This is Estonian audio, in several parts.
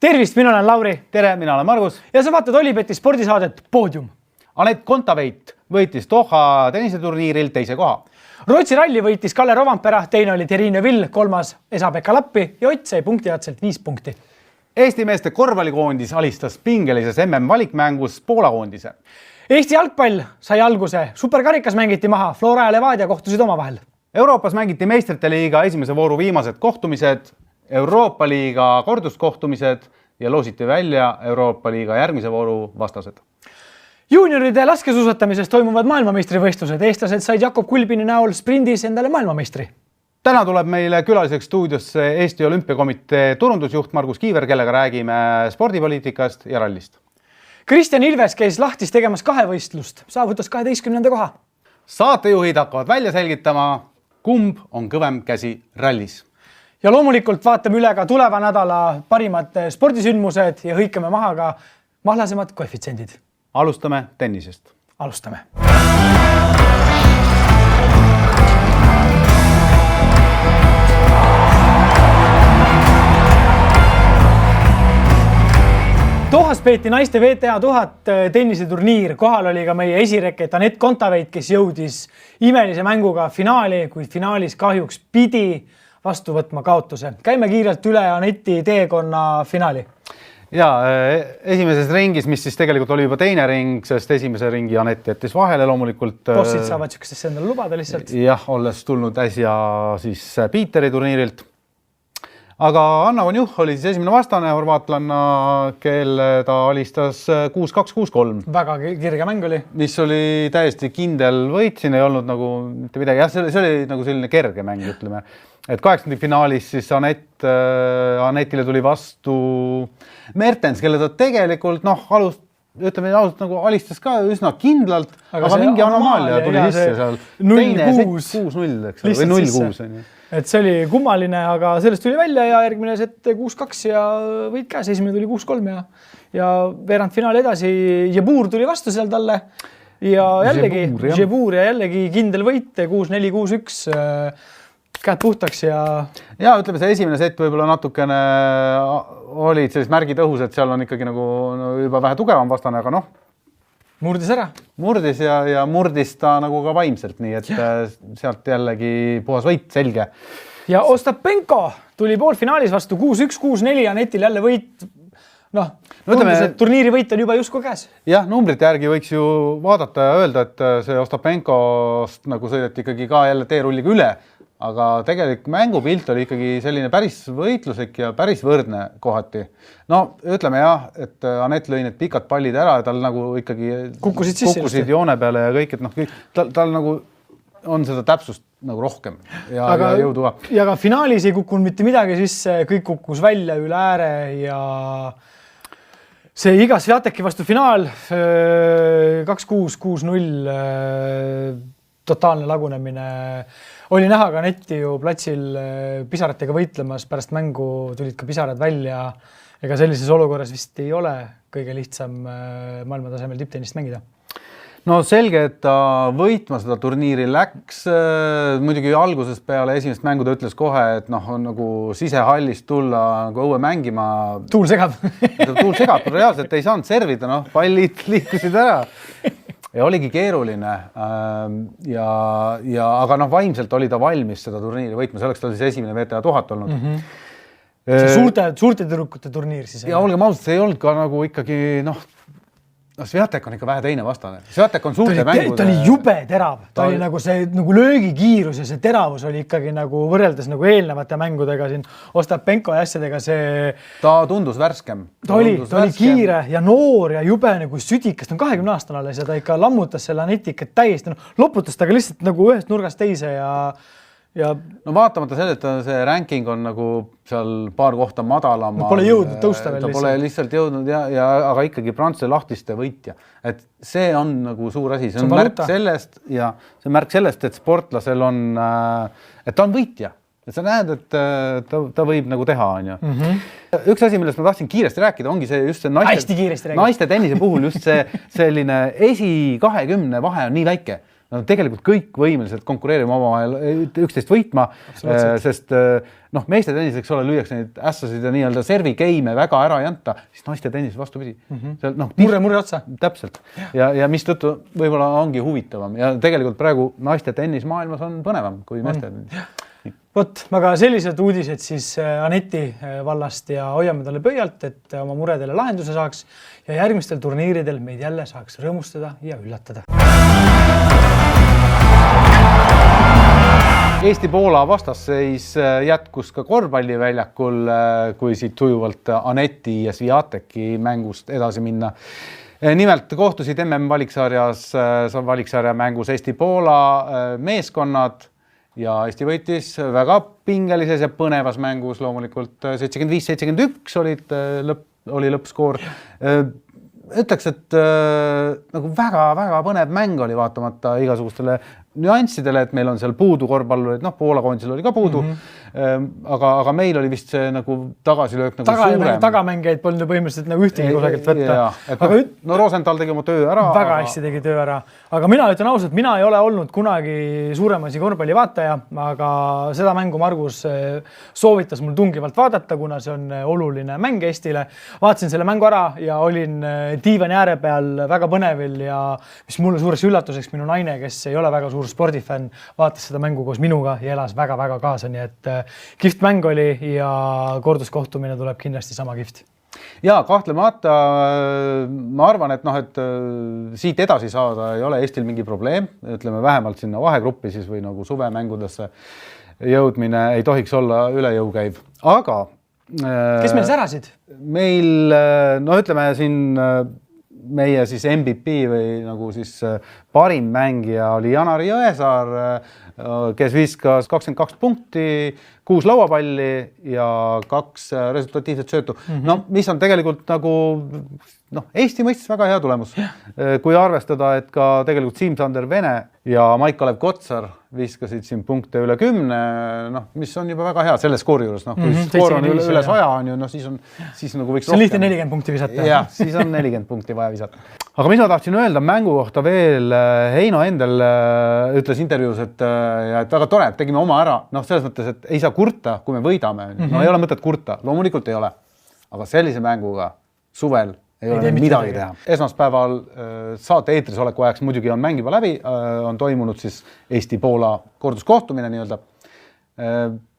Tervist, mina olen Lauri. Tere, mina olen Margus. Ja sa vaatad Olibeti spordisaadet Podium. Anett Kontaveit võitis Doha tenniseturniiril teise koha. Rootsi ralli võitis Kalle Rovanpera, teine oli Terine Vill, kolmas Esa-Pekka Lappi ja Ott sai punktiatselt 5 punkti. Eesti meeste korvpallikoondis alistas pingelises MM-valikmängus Poola koondise. Eesti jalgpall sai alguse, superkarikas mängiti maha, Flora ja Levadia kohtusid omavahel. Euroopas mängiti meistrite liiga esimese vooru viimased kohtumised, Euroopa liiga korduskohtumised ja loositi välja Euroopa liiga järgmise vooru vastased. Junioride laskesuusatamises toimuvad maailmameistrivõistlused. Eestlased said Jakob Kulbini näol sprindis endale maailmameistri. Täna tuleb meile külaliseks stuudiosse Eesti Olümpiakomitee turundusjuht Margus Kiiver, kellega räägime spordipoliitikast ja rallist. Kristjan Ilves käis lahtis tegemas kahevõistlust, saavutas 12. koha. Saatejuhid hakkavad välja selgitama, kumb on kõvem käsi rallis. Ja loomulikult vaatame üle ka tuleva nädala parimad spordisündmused ja hõikame maha ka mahlasemad koefitsendid. Alustame tennisest. Alustame. Dohas peeti naiste VTA 1000 tenniseturniir. Kohal oli ka meie esireket Anett Kontaveit, kes jõudis imelise mänguga finaali, kuid finaalis kahjuks pidi vastu võtma kaotuse. Käime kiirelt üle Anetti teekonna finaali. Ja esimeses ringis, mis siis tegelikult oli juba teine ring, sest esimese ringi Anett jättis vahele loomulikult. Bossid saavad sükestesse endale lubada lihtsalt. Jah, olles tulnud äsja siis Piiteri turniirilt. Aga Anna Vonjuh oli siis esimene vastane horvaatlanna, kelle ta alistas 6-2, 6-3. Väga kirge mäng oli. Mis oli täiesti kindel võit, siin ei olnud nagu mitte midagi. Jah, see oli nagu selline kerge mäng, ütleme. Et 8. finaalis siis Anettile tuli vastu Mertens, kelle ta tegelikult ütleme ausalt nagu alistas ka üsna kindlalt, aga mingi anomaalia tuli sisse seal. 0-6. 6-0, või 0-6. Et see oli kummaline, aga sellest tuli välja ja järgmine set 6-2 ja võit käes. Esimene tuli 6-3 ja veerand finaali edasi. Jebur tuli vastu seal talle ja Jebur ja jällegi kindel võit 6-4, 6-1. Käed puhtaks ja ütleme, see esimene set võib-olla natukene olid sellised märgid õhus, et seal on ikkagi nagu juba vähe tugevam vastane, aga murdis ära. Murdis ja murdis ta nagu ka vaimselt, nii et sealt jällegi puhas võit, selge. Ja Ostapenko tuli poolfinaalis vastu 6-1, 6-4 ja Anetil jälle võit. Turniiri võit on juba justkui käes. Jah, numbrite järgi võiks ju vaadata ja öelda, et see Ostapenkost nagu sõideti ikkagi ka jälle teerulliga üle. Aga tegelikult mängupilt oli ikkagi selline päris võitluslik ja päris võrdne kohati. Ütleme jah, et Anett lõi need pikad pallid ära ja tal nagu ikkagi kukkusid joone peale ja kõik, et tal nagu on seda täpsust nagu rohkem ja jõudu ka. Ja ka finaalis ei kukkunud mitte midagi sisse, kõik kukkus välja üle ääre ja see iga Sviateki vastu finaal 2-6, 6-0 totaalne lagunemine. Oli näha ka Anetti ju platsil pisaratega võitlemas, pärast mängu tulid ka pisarad välja. Ega sellises olukorras vist ei ole kõige lihtsam maailmatasemel tipptennist mängida. Selge, et ta võitma seda turniiri läks. Muidugi alguses peale esimest mängu ta ütles kohe, et on nagu sisehallist tulla nagu õue mängima. Tuul segab. Tuul segab, reaalselt ei saanud servida, pallid liikusid ära. Ja oligi keeruline, aga vaimselt oli ta valmis seda turniiri võitma, selleks ta oli siis esimene VTA 1000 olnud. Suurte tüdrukute turniir siis. Ja olgem ausalt, see ei olnud ka nagu ikkagi, Sviatek on ikka vähe teine vastane. Sviatek on suurte mängude. Ta oli jube terav. Ta oli nagu see löögikiirus ja see teravus oli ikkagi nagu võrreldes nagu eelnevate mängudega siin Ostapenko ja asjadega see. Ta tundus värskem. Ta oli kiire ja noor ja jube nagu südikas. Ta on 20 aastane alles ja ta ikka lammutas selle Anetikat täiesti. Loputas ta ka lihtsalt nagu ühest nurgast teise ja vaatamata selle, et see ranking on nagu seal paar kohta madalam. Pole jõudnud tõusta veel. Ta pole lihtsalt jõudnud, aga ikkagi Prantsuse lahtiste võitja. Et see on nagu suur asi. See on märk sellest, et sportlasel on, et ta on võitja. Et sa näed, et ta võib nagu teha. Üks asi, millest ma tahtsin kiiresti rääkida, ongi see just see naiste tennise puhul just see selline esi 20 vahe on nii väike. nad on tegelikult kõik võimelised konkureerima omavahel üksteist võitma, sest meeste tennis, eks ole, lüüakse neid ässasid ja nii-öelda servi game väga ära ei anta, siis naiste tennis vastupidi. Murre otsa. Täpselt. Ja mis tõttu võib-olla ongi huvitavam ja tegelikult praegu naiste tennis maailmas on põnevam kui meeste tennis. Vot, aga sellised uudised siis Aneti vallast ja hoiame talle pöialt, et oma muredele lahenduse saaks ja järgmistel turniiridel meid jälle saaks rõõmustada ja üllatada. Eesti-Poola vastasseis jätkus ka korvpalliväljakul, kui siit tujuvalt Aneti ja Sviateki mängust edasi minna. Nimelt kohtusid valiksarja mängus Eesti-Poola meeskonnad ja Eesti võitis väga pingelises ja põnevas mängus loomulikult 75-71 oli lõppskoor. Ütleks, et nagu väga-väga põnev mäng oli vaatamata igasugustele nüanssidele, et meil on seal puudu korvpallurid, Poola koondisel oli ka puudu, aga meil oli vist see nagu tagasilöök nagu suurem. Tagamängijaid polnud põhimõtteliselt nagu ühtegi kusagilt võtta. Rosenthal tegi oma töö ära. Väga hästi tegi töö ära. Aga mina ütlen ausalt, mina ei ole olnud kunagi suuremasi korvpalli vaataja, aga seda mängu Margus soovitas mul tungivalt vaadata, kuna see on oluline mäng Eestile. Vaatasin selle mängu ära ja olin diivani ääre peal väga põnevil ja mis mulle suureks üllatuseks minu naine, kes ei ole väga suur spordifänn, vaatas seda mängu koos minuga ja elas väga-väga kaasa, nii et kihvt mäng oli ja korduskohtumine tuleb kindlasti sama kihvt. Ja kahtlemata ma arvan, et siit edasi saada ei ole Eestil mingi probleem, ütleme vähemalt sinna vahegruppi siis või nagu suvemängudesse jõudmine ei tohiks olla üle jõu käiv, aga kes meil särasid? Meil, ütleme siin meie siis MVP või nagu siis parim mängija oli Janari Jõesaar, kes viskas 22 punkti, 6 lauapalli ja 2 resultatiivset söötu. Mis on tegelikult nagu Eesti mõistes väga hea tulemus. Kui arvestada, et ka tegelikult Siim-Sander Vene ja Maik-Kalev Kotsar viskasid siin punkte üle 10, mis on juba väga hea selle skoori juures. Kui skoor on üle 100 on ju, siis nagu võiks rohkem. See on lihtne 40 punkti visata. Jah, siis on 40 punkti vaja visata. Aga mis ma tahtsin öelda mängu kohta veel, Heino Endel ütles intervjuus, et väga tore, tegime oma ära. Selles mõttes, et ei saa kurta, kui me võidame. Ei ole mõtet kurta, loomulikult ei ole. Aga sellise mänguga suvel ei ole midagi teha. Esmaspäeval saate eetris oleku ajaks muidugi on mäng juba läbi, on toimunud siis Eesti-Poola korduskohtumine nii-öelda.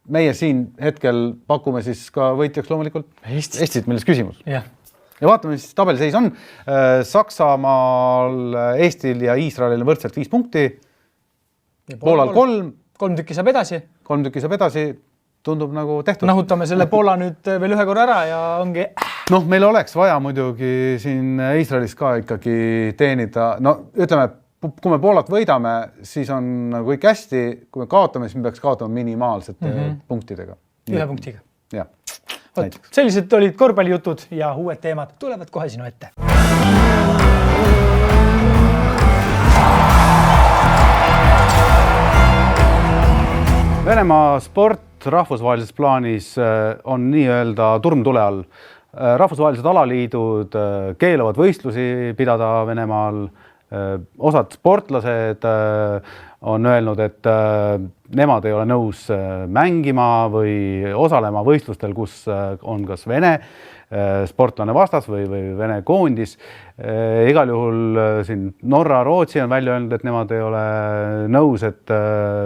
Meie siin hetkel pakume siis ka võitjaks loomulikult Eestit, milles küsimus. Ja vaatame, mis tabeliseis on. Saksamaal, Eestil ja Iisraelil on võrdselt 5 punkti. Poolal 3. 3 tükki saab edasi. 3 tükki saab edasi. Tundub nagu tehtud. Nahutame selle Poola nüüd veel ühe korra ära ja ongi... meil oleks vaja muidugi siin Iisraelis ka ikkagi teenida. Ütleme, kui me Poolat võidame, siis on kõik hästi. Kui me kaotame, siis me peaks kaotama minimaalsete punktidega. Ühe punktiga. Ja. Sellised olid korvpallijutud ja uued teemad tulevad kohe sinu ette. Venemaa sport rahvusvahelises plaanis on nii-öelda turmtule all. Rahvusvahelised alaliidud keelavad võistlusi pidada Venemaal. Osad sportlased on öelnud, et nemad ei ole nõus mängima või osalema võistlustel, kus on kas Vene sportlane vastas või Vene koondis. Igal juhul siin Norra, Rootsi on välja öelnud, et nemad ei ole nõus, et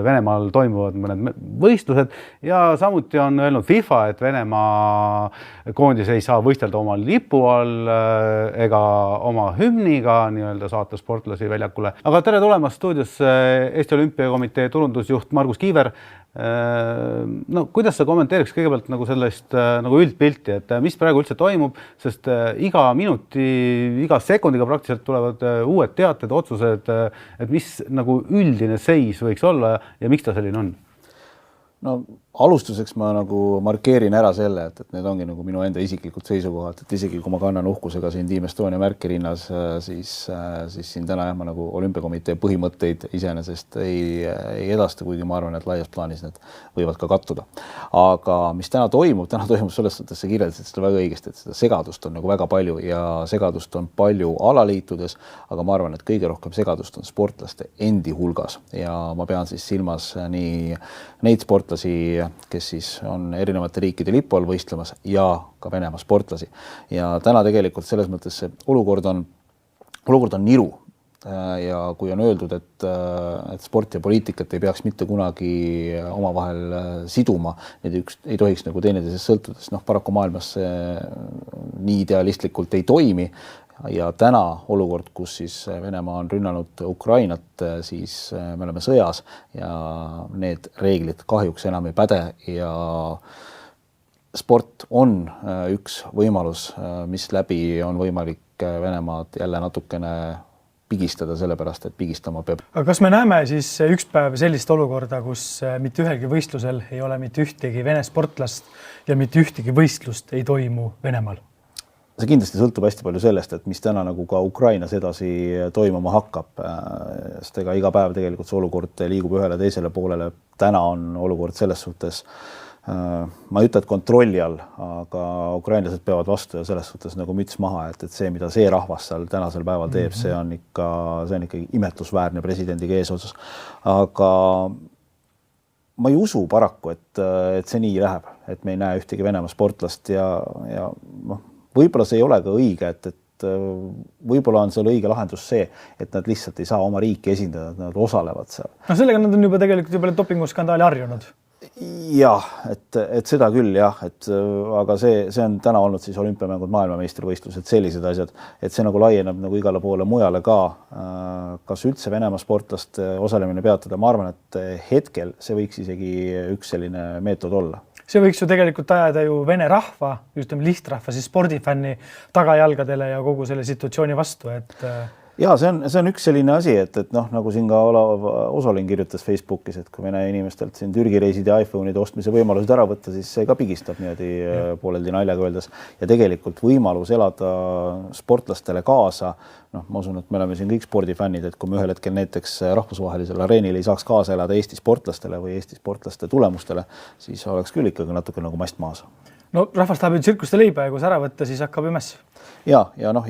Venemaal toimuvad mõned võistlused ja samuti on öelnud FIFA, et Venemaa koondis ei saa võistelda oma lipu all ega oma hümniga nii-öelda saata sportlasi väljakule. Aga tere tulemast stuudiosse Eesti Olümpiakomitee turundusjuht Margus Kiiver. Kuidas sa kommenteeriks kõigepealt nagu sellest nagu üldpilti, et mis praegu üldse toimub, sest iga minuti, iga sekundiga praktiliselt tulevad uued teated, otsused, et mis nagu üldine seis võiks olla ja miks ta selline on? alustuseks ma nagu markeerin ära selle, et need ongi nagu minu enda isiklikud seisukohad, et isegi kui ma kannan uhkusega siin Team Estonia märki rinnas, siis siin täna ma nagu olümpiakomitee põhimõtteid iseenesest ei edasta, kuigi ma arvan, et laias plaanis need võivad ka kattuda. Aga mis täna toimub selles suhtes, see kirjeldasid seda väga õigesti, et seda segadust on nagu väga palju ja segadust on palju alaliitudes, aga ma arvan, et kõige rohkem segadust on sportlaste endi hulgas ja ma pean siis silmas nii neid sportlasi, kes siis on erinevate riikide lipu all võistlemas ja ka Venemaa sportlasi. Ja täna tegelikult selles mõttes see olukord on niru. Ja kui on öeldud, et sport ja poliitikat ei peaks mitte kunagi omavahel siduma, need ei tohiks nagu teineteisest sõltudes, paraku maailmas see nii idealistlikult ei toimi. Ja täna olukord, kus siis Venemaa on rünnanud Ukrainat, siis me oleme sõjas ja need reeglid kahjuks enam ei päde ja sport on üks võimalus, mis läbi on võimalik Venemaad jälle natukene pigistada, sellepärast, et pigistama peab. Aga kas me näeme siis üks päev sellist olukorda, kus mitte ühelgi võistlusel ei ole mitte ühtegi Vene sportlast ja mitte ühtegi võistlust ei toimu Venemaal? See kindlasti sõltub hästi palju sellest, et mis täna nagu ka Ukrainas edasi toimuma hakkab. Sest ega iga päev tegelikult see olukord liigub ühele teisele poolele. Täna on olukord selles suhtes, ma ei ütle, et kontrolli all, aga ukrainlased peavad vastu ja selles suhtes nagu müts maha, et see, mida see rahvas seal tänasel päeval teeb, see on ikka imetlusväärne presidendiga eesotsas. Aga ma ei usu paraku, et see nii läheb, et me ei näe ühtegi Venemaa sportlast ja võib-olla see ei ole ka õige, et võib-olla on seal õige lahendus see, et nad lihtsalt ei saa oma riiki esindada, et nad osalevad seal. No sellega nad on juba tegelikult juba dopinguskandaali harjunud. Jah, et seda küll jah, aga see on täna olnud siis olümpiamängud maailmameistrivõistlused, sellised asjad, et see nagu laieneb nagu igale poole mujale ka. Kas üldse Venemaa sportlaste osalemine peatada? Ma arvan, et hetkel see võiks isegi üks selline meetod olla. See võiks ju tegelikult ajada ju Vene rahva, lihtrahva, siis spordifänni tagajalgadele ja kogu selle situatsiooni vastu, et ja see on üks selline asi, et nagu siin ka Olav Osolin kirjutas Facebookis, et kui Vene inimestelt siin Türgi reisid ja iPhone'ide ostmise võimalused ära võtta, siis see ka pigistab niimoodi pooleldi naljaga öeldes. Ja tegelikult võimalus elada sportlastele kaasa, ma usun, et me oleme siin kõik spordifännid, et kui me ühel hetkel näiteks rahvusvahelisel areenil ei saaks kaasa elada Eesti sportlastele või Eesti sportlaste tulemustele, siis oleks küll ikkagi natuke nagu mast maas. No rahvas tahab ju tsirkuste leiba ja kui see ära võtta, siis hakkab ümes. Ja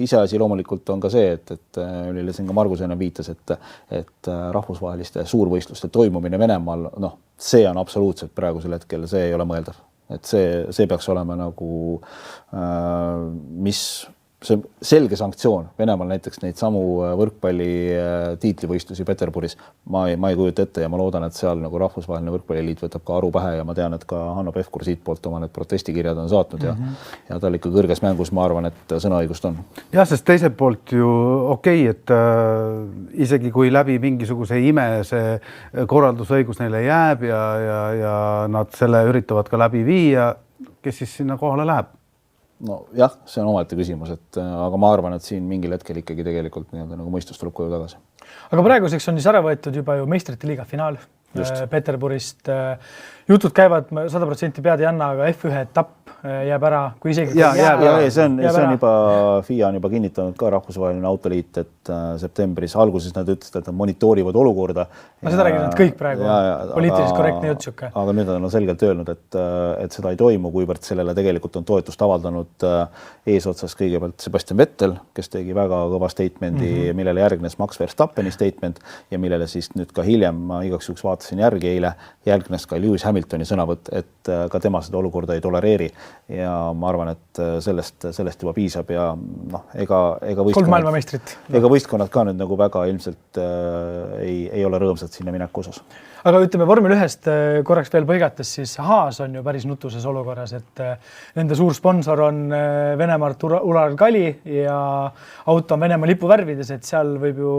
iseasi loomulikult on ka see, et millele siin ka Margus enne viitas, et rahvusvaheliste suurvõistluste toimumine Venemaal, see on absoluutselt praegusel hetkel, see ei ole mõeldav. Et see peaks olema nagu, see selge sanktsioon. Venemaal näiteks neid samu võrkpalli tiitlivõistlusi Peterburis ma ei kujuta ette ja ma loodan, et seal nagu rahvusvaheline võrkpalliliit võtab ka aru pähe ja ma tean, et ka Hanno Pevkur siit poolt oma need protestikirjad on saatnud ja tal ikka kõrges mängus ma arvan, et sõnaõigust on. Jah, sest teiselt poolt ju okei, et isegi kui läbi mingisuguse ime see korraldusõigus neile jääb ja nad selle üritavad ka läbi viia, kes siis sinna kohale läheb? No jah, see on omaette küsimus, aga ma arvan, et siin mingil hetkel ikkagi tegelikult nagu mõistus tuleb koju tagasi. Aga praeguseks on siis ära võetud juba ju meistrite liiga finaal Peterburist. Jutud käivad 100% pead ei anna, aga F1 etapp jääb ära, kui isegi see on juba FIA on juba kinnitanud ka rahvusvaheline autoliit, et septembris alguses nad ütlesid, et nad monitoorivad olukorda. No seda räägid nad kõik praegu, poliitiliselt korrektne jutt siuke. Aga nüüd on selgelt öelnud, et seda ei toimu, kuivõrd sellele tegelikult on toetust avaldanud eesotsas kõigepealt Sebastian Vettel, kes tegi väga kõva statemendi, millele järgnes Max Verstappeni statement ja millele siis nüüd ka hiljem, ma igaks juhuks vaatasin järgi eile, järgnes ka Lewis Hamiltoni sõnavõtt, et ka tema seda olukorda ei tolereeri ja ma arvan, et sellest juba piisab ja ega võistkonnad ka nüüd nagu väga ilmselt ei ole rõõmsad sinna mineku osas. Aga ütleme Vormel 1-st korraks veel põigates, siis Haas on ju päris nutuses olukorras, et nende suur sponsor on Venemaalt Uralkali ja auto on Venemaa lipu värvides, et seal võib ju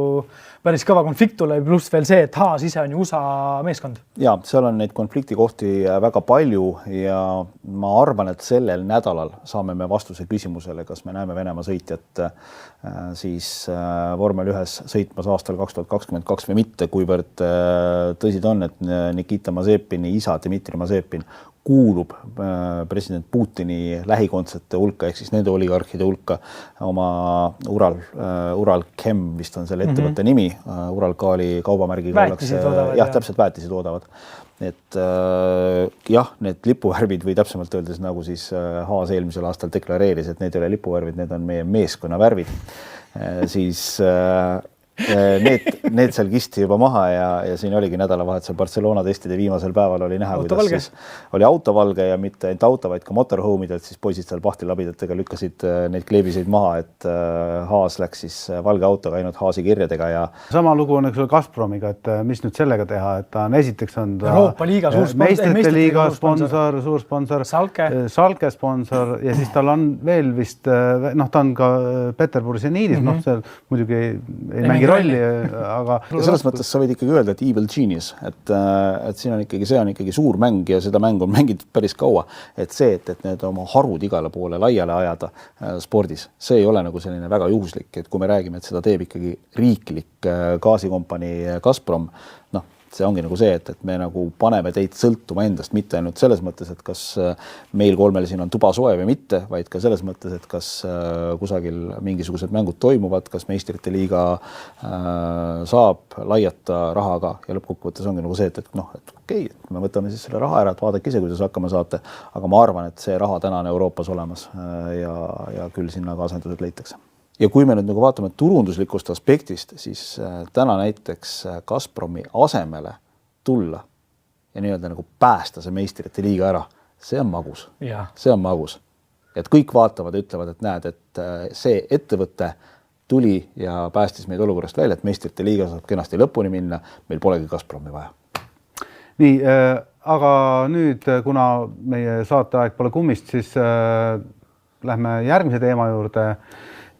päris kõva konflikt tulla, pluss veel see, et Haas ise on ju USA meeskond. Ja, seal on neid konfliktikohti väga palju ja ma arvan, et sellel nädalal saame me vastuse küsimusele, kas me näeme Venemaa sõitjat siis vormel 1 sõitmas aastal 2022 või mitte, kuivõrd tõsi ta on, et Nikita Mazepini isa Dmitri Mazepin kuulub president Putini lähikondsete hulka, ehk siis nende oligarhide hulka oma Uralchem vist on selle ettevõtte nimi, Uralkali kaubamärgiga täpselt väetisi toodavad. Et jah, need lipuvärvid või täpsemalt öeldes nagu siis Haas eelmisel aastal deklareeris, et need ei ole lipuvärvid, need on meie meeskonna värvid, siis need seal kisti juba maha ja siin oligi nädalavahetusel Barcelona testide viimasel päeval oli näha, kuidas siis oli autovalge ja mitte ainult auto, vaid ka motorhoomidelt, siis poisid seal pahtilabidetega lükkasid neid kleebiseid maha, et Haas läks siis valge autoga ainult Haasi kirjadega ja sama lugu on Gazpromiga, et mis nüüd sellega teha, et ta on esiteks on ta Euroopa liiga meistrite liiga sponsor, suur sponsor, Salke sponsor ja siis tal on veel vist, ta on ka Peterburis ja Niidis, seal muidugi ei mängi rolli, aga ja selles mõttes sa võid ikkagi öelda, et evil genius, et siin on ikkagi, see on ikkagi suur mäng ja seda mängu on mängitud päris kaua, et see, et need oma harud igale poole laiale ajada spordis, see ei ole nagu selline väga juhuslik, et kui me räägime, et seda teeb ikkagi riiklik gaasikompanii Gazprom, see ongi nagu see, et me nagu paneme teid sõltuma endast, mitte ainult selles mõttes, et kas meil kolmel siin on tuba soe või mitte, vaid ka selles mõttes, et kas kusagil mingisugused mängud toimuvad, kas meistrite liiga saab laiata rahaga ja lõppkokkuvõttes ongi nagu see, et okei, me võtame siis selle raha ära, et vaadake ise, kuidas hakkama saate, aga ma arvan, et see raha täna on Euroopas olemas ja küll sinna ka asendused leitakse. Ja kui me nüüd nagu vaatame turunduslikust aspektist, siis täna näiteks Gazpromi asemele tulla ja nii-öelda nagu päästa see meistrite liiga ära, see on magus. See on magus. Et kõik vaatavad ja ütlevad, et näed, et see ettevõte tuli ja päästis meid olukorrast välja, et meistrite liiga saab kenasti lõpuni minna, meil polegi Gazpromi vaja. Nii, aga nüüd, kuna meie saateaeg pole kummist, siis lähme järgmise teema juurde,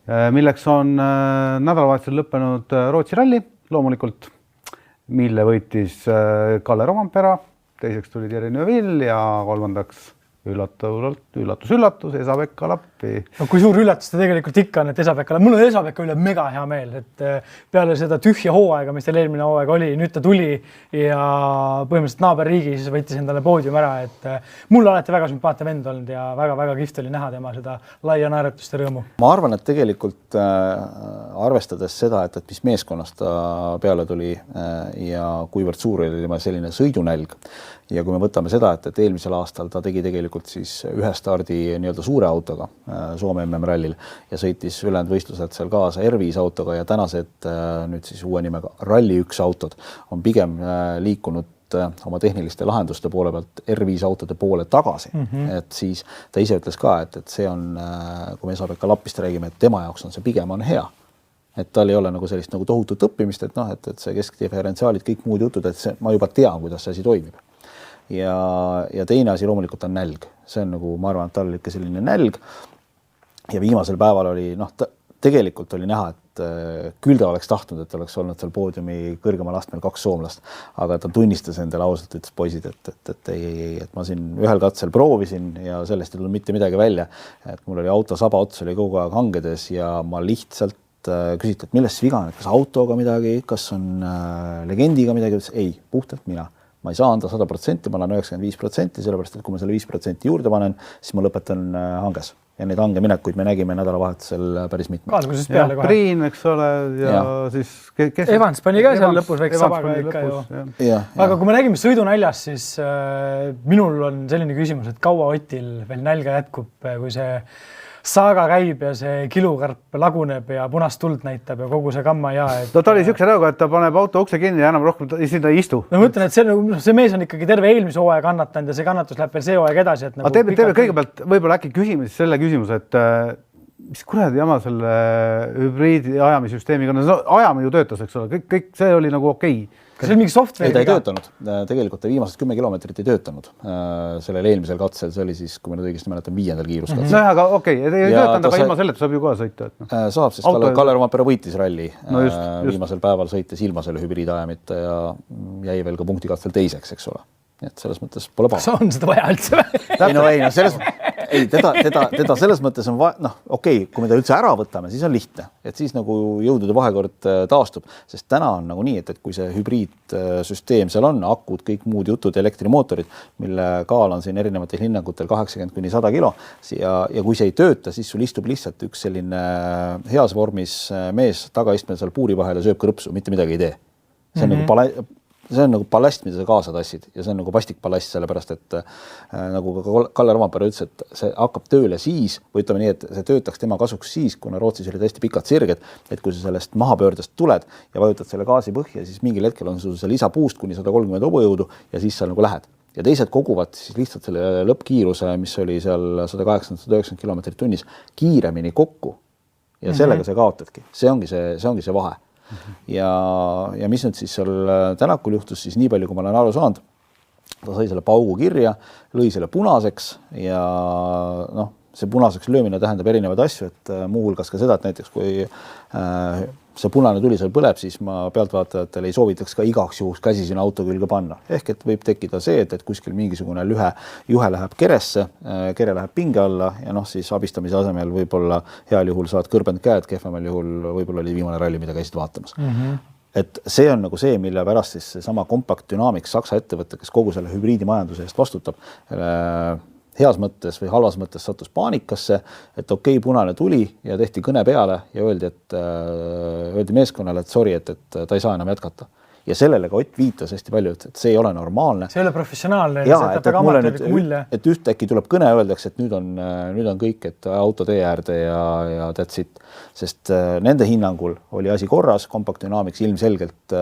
milleks on nädalavahetusel lõppenud Rootsi ralli, loomulikult, mille võitis Kalle Rovanpera, teiseks tuli Thierry Neuville ja kolmandaks üllatus, Esa-Pekka Lappi. Kui suur üllatus ta tegelikult ikka on, et Esa-Pekka, mul on Esa-Pekka üle mega hea meel, et peale seda tühja hooaega, mis teil eelmine hooaeg oli, nüüd ta tuli ja põhimõtteliselt naaberriigis võttis endale poodium ära, et mul alati väga sümpaatne vend olnud ja väga-väga kihvt oli näha tema seda laia naeratust ja rõõmu. Ma arvan, et tegelikult arvestades seda, et mis meeskonnast ta peale tuli ja kuivõrd suur oli tema selline sõidunälg ja kui me võtame seda, et eelmisel aastal ta tegi tegelikult siis ühe stardi nii-öelda suure autoga Soome MM-rallil ja sõitis ülejäänud võistlused seal kaasa R5 autoga ja tänased nüüd siis uue nimega Rally 1 autod on pigem liikunud oma tehniliste lahenduste poole pealt R5 autode poole tagasi. Et siis ta ise ütles ka, et see on, kui me Esa-Pekka Lappist räägime, et tema jaoks on see pigem on hea. Et tal ei ole nagu sellist nagu tohutut õppimist, et see keskdiferentsiaalid, kõik muud jutud, et ma juba tean, kuidas see asi toimib. Ja teine asi loomulikult on nälg. See on nagu, ma arvan, et tal oli ikka selline nälg ja viimasel päeval oli, tegelikult oli näha, et küll ta oleks tahtnud, et oleks olnud seal poodiumi kõrgemal astmel 2 soomlast, aga ta tunnistas endale ausalt, ütles poisid, et ma siin ühel katsel proovisin ja sellest ei tulnud mitte midagi välja, et mul oli auto saba ots oli kogu aeg hangedes ja ma lihtsalt küsiti, et millest viga on, kas autoga midagi, kas on legendiga midagi, ei, puhtalt mina. Ma ei saa anda 100%, ma annan 95%, sellepärast, et kui ma selle 5% juurde panen, siis ma lõpetan hanges. Ja neid hangeminekuid me nägime nädalavahetusel päris mitmed. Alguses peale kohe. Priin, eks ole, ja siis... Evans pani ka seal lõpus väikse sabaga ikka ju. Aga kui me räägime sõidunäljast, siis minul on selline küsimus, et kaua Otil veel nälga jätkub, kui see saaga käib ja see kilukarp laguneb ja punast tuld näitab ja kogu see kamma ja... ta oli siukse rõuga, et ta paneb auto ukse kinni ja enam rohkem sinna ei istu. Ma mõtlen, et see mees on ikkagi terve eelmise hooaja kannatanud ja see kannatus läheb veel see hooaeg edasi. Aga teeme kõigepealt võib-olla äkki küsime selle küsimuse, et mis kuradi jama selle hübriidi ajamissüsteemiga, ajame ju töötas, eks ole, kõik see oli nagu okei. Kas see mingi software? Ta ei töötanud. Tegelikult ta viimased 10 kilomeetrit ei töötanud. Sellel eelmisel katsel, see oli siis, kui me nüüd õigesti mäletan, 5. kiiruskatsel. No aga okei, ei töötanud, aga ilma selleta saab ju kohe sõita. Saab, sest Kalle Rovanpera võitis ralli. Viimasel päeval sõites ilma selle hübriidajamita ja jäi veel ka punktikatsel teiseks, eks ole. Et selles mõttes pole paha. Kas on seda vaja üldse? Ei, selles ei, teda selles mõttes on okei, kui me ta üldse ära võtame, siis on lihtne, et siis nagu jõudude vahekord taastub, sest täna on nagu nii, et kui see hübriidsüsteem seal on, akud, kõik muud jutud, elektrimootorid, mille kaal on siin erinevatel hinnangutel 80–100 kilo ja kui see ei tööta, siis sul istub lihtsalt üks selline heas vormis mees tagaistmel seal puuri vahel ja sööb krõpsu, mitte midagi ei tee. See on nagu ballast, mida sa kaasa tassid ja see on nagu vastikballast, sellepärast et nagu ka Kalle Rompere ütles, et see hakkab tööle siis, või ütleme nii, et see töötaks tema kasuks siis, kuna Rootsis oli tõesti pikad sirged, et kui sa sellest mahapöördest tuled ja vajutad selle gaasi põhja, siis mingil hetkel on sul see lisapuust kuni 130 hobujõudu ja siis sa nagu lähed. Ja teised koguvad siis lihtsalt selle lõppkiiruse, mis oli seal 180-190 km tunnis, kiiremini kokku ja sellega sa kaotadki. See ongi see vahe. Ja mis nüüd siis seal Tänakul juhtus, siis nii palju, kui ma olen aru saanud, ta sai selle paugu kirja, lõi selle punaseks ja see punaseks löömine tähendab erinevaid asju, et muuhulgas ka seda, et näiteks kui see punane tuli seal põleb, siis ma pealtvaatajatele ei soovitaks ka igaks juhuks käsi sinna auto külge panna. Ehk et võib tekkida see, et kuskil mingisugune juhe läheb keresse, kere läheb pinge alla ja siis abistamise asemel võib-olla heal juhul saad kõrbend käed, kehvemal juhul võib-olla oli viimane ralli, mida käisid vaatamas. Et see on nagu see, mille pärast siis sama Compact Dynamics Saksa ettevõte, kes kogu selle hübriidimajanduse eest vastutab, heas mõttes või halvas mõttes sattus paanikasse, et okei, punane tuli ja tehti kõne peale ja öeldi meeskonnale, et sorry, et ta ei saa enam jätkata. Ja sellele ka Ott viitas hästi palju, et see ei ole normaalne. See ei ole professionaalne. Ja, et ühtäkki tuleb kõne öeldakse, et nüüd on kõik, et auto tee äärde ja that's it. Sest nende hinnangul oli asi korras, Compact Dynamics ilmselgelt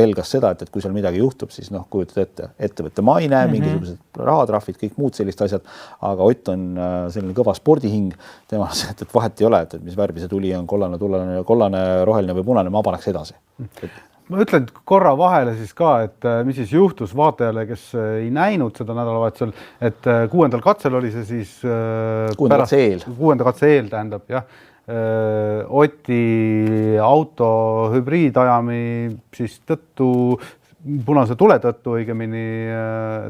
pelgas seda, et kui seal midagi juhtub, siis kujutad ette ettevõtte maine, mingisugused rahatrahvid, kõik muud sellist asjad, aga Ott on selline kõva spordihing, tema et vahet ei ole, et mis värvi see tuli on, kollane, roheline või punane, ma paneks edasi. Ma ütlen korra vahele siis ka, et mis siis juhtus vaatajale, kes ei näinud seda nädalavahetusel, et 6. katsel oli see siis 6. katse eel tähendab, jah. Oti auto hübriidajami siis tõttu, punase tule tõttu õigemini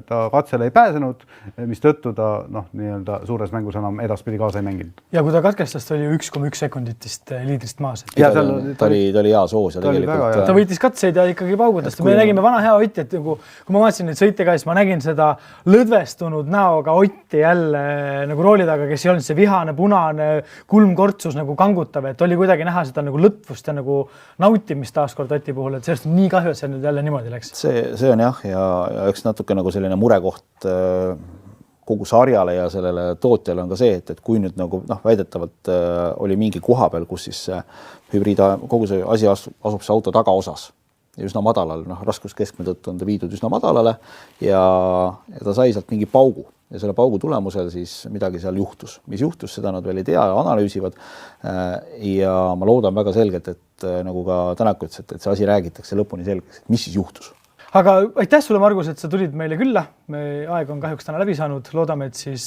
ta katsele ei pääsenud, mis tõttu ta nii-öelda suures mängus enam edaspidi kaasa ei mänginud. Ja kui ta katkestas, ta oli 1,1 sekunditist liidrist maas. Ja ta oli hea soos ja tegelikult. Ta võitis katseid ja ikkagi paugutas. Me nägime vana hea Otti, et kui ma vaatasin neid sõite ka, siis ma nägin seda lõdvestunud näoga Otti jälle nagu rooli taga, kes ei olnud see vihane, punane, kulmkortsus nagu kangutav, et oli kuidagi näha seda nagu lõtvust ja nagu nautimist taaskord Oti puhul, et sellest on nii kahju, et see nüüd jälle niimoodi läks. See on jah, ja üks natuke nagu selline murekoht kogu sarjale ja sellele tootjale on ka see, et kui nüüd nagu väidetavalt oli mingi koha peal, kus siis kogu see asi asub see auto tagaosas ja üsna madalal, raskuskeskme tõttu on ta viidud üsna madalale ja ta sai sealt mingi paugu ja selle paugu tulemusel siis midagi seal juhtus. Mis juhtus, seda nad veel ei tea ja analüüsivad ja ma loodan väga selgelt, et nagu ka Tänak ütles, et see asi räägitakse lõpuni selgeks, et mis siis juhtus. Aga aitäh sulle, Margus, et sa tulid meile külla. Aeg on kahjuks täna läbi saanud. Loodame, et siis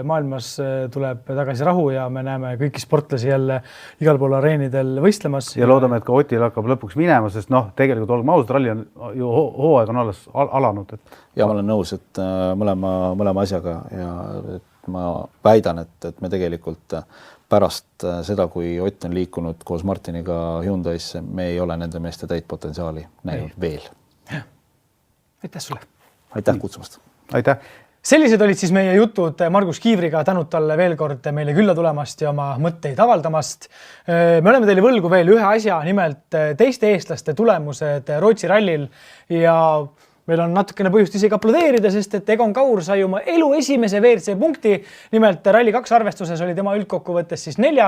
maailmas tuleb tagasi rahu ja me näeme kõiki sportlasi jälle igal pool areenidel võistlemas. Ja loodame, et ka Otil hakkab lõpuks minema, sest tegelikult olgem ausad, ralli on ju hooaeg on alles alanud. Ja ma olen nõus, et mõlema asjaga ja et ma väidan, et me tegelikult pärast seda, kui Ott on liikunud koos Martiniga Hyundaisse, me ei ole nende meeste täit potentsiaali näinud veel. Aitäh sulle. Aitäh kutsumast. Aitäh. Sellised olid siis meie jutud Margus Kiivriga, tänud talle veel kord meile külla tulemast ja oma mõtteid avaldamast. Me oleme teile võlgu veel ühe asja, nimelt teiste eestlaste tulemused Rootsi rallil ja meil on natukene põhjust isegi aplodeerida, sest et Egon Kaur sai oma elu esimese WRC punkti. Nimelt Rally 2 arvestuses oli tema üldkokkuvõttes siis 4.